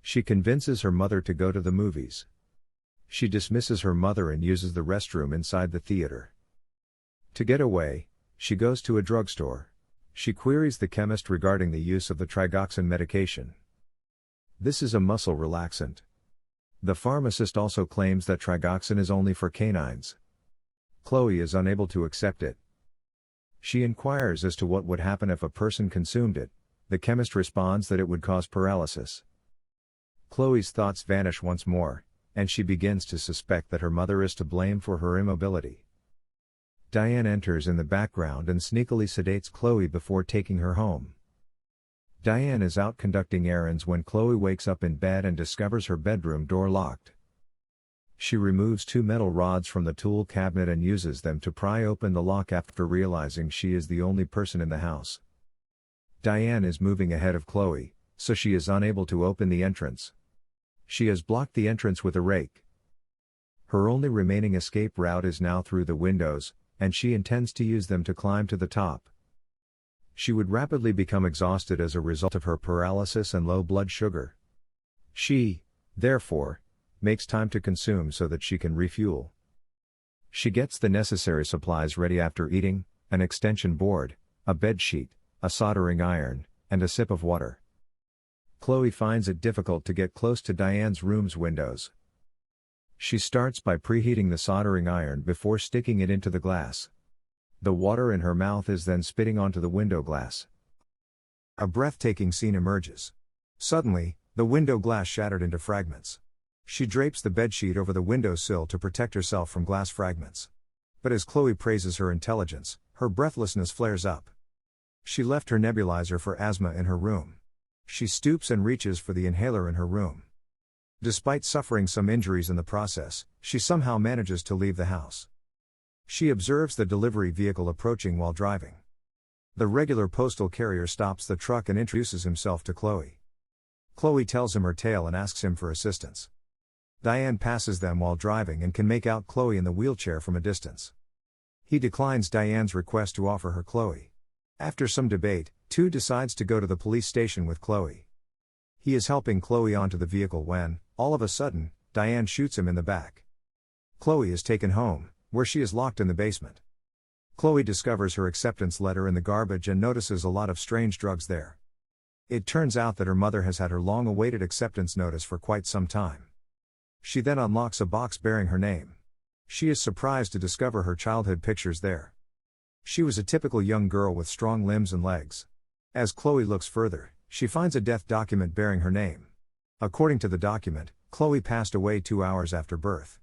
She convinces her mother to go to the movies. She dismisses her mother and uses the restroom inside the theater. To get away, she goes to a drugstore. She queries the chemist regarding the use of the trigoxin medication. This is a muscle relaxant. The pharmacist also claims that trigoxin is only for canines. Chloe is unable to accept it. She inquires as to what would happen if a person consumed it. The chemist responds that it would cause paralysis. Chloe's thoughts vanish once more, and she begins to suspect that her mother is to blame for her immobility. Diane enters in the background and sneakily sedates Chloe before taking her home. Diane is out conducting errands when Chloe wakes up in bed and discovers her bedroom door locked. She removes 2 metal rods from the tool cabinet and uses them to pry open the lock after realizing she is the only person in the house. Diane is moving ahead of Chloe, so she is unable to open the entrance. She has blocked the entrance with a rake. Her only remaining escape route is now through the windows, and she intends to use them to climb to the top. She would rapidly become exhausted as a result of her paralysis and low blood sugar. She, therefore, makes time to consume so that she can refuel. She gets the necessary supplies ready after eating: an extension board, a bed sheet, a soldering iron, and a sip of water. Chloe finds it difficult to get close to Diane's room's windows. She starts by preheating the soldering iron before sticking it into the glass. The water in her mouth is then spitting onto the window glass. A breathtaking scene emerges. Suddenly, the window glass shattered into fragments. She drapes the bedsheet over the windowsill to protect herself from glass fragments. But as Chloe praises her intelligence, her breathlessness flares up. She left her nebulizer for asthma in her room. She stoops and reaches for the inhaler in her room. Despite suffering some injuries in the process, she somehow manages to leave the house. She observes the delivery vehicle approaching while driving. The regular postal carrier stops the truck and introduces himself to Chloe. Chloe tells him her tale and asks him for assistance. Diane passes them while driving and can make out Chloe in the wheelchair from a distance. He declines Diane's request to offer her Chloe. After some debate, Tu decides to go to the police station with Chloe. He is helping Chloe onto the vehicle when, all of a sudden, Diane shoots him in the back. Chloe is taken home, where she is locked in the basement. Chloe discovers her acceptance letter in the garbage and notices a lot of strange drugs there. It turns out that her mother has had her long-awaited acceptance notice for quite some time. She then unlocks a box bearing her name. She is surprised to discover her childhood pictures there. She was a typical young girl with strong limbs and legs. As Chloe looks further, she finds a death document bearing her name. According to the document, Chloe passed away 2 hours after birth.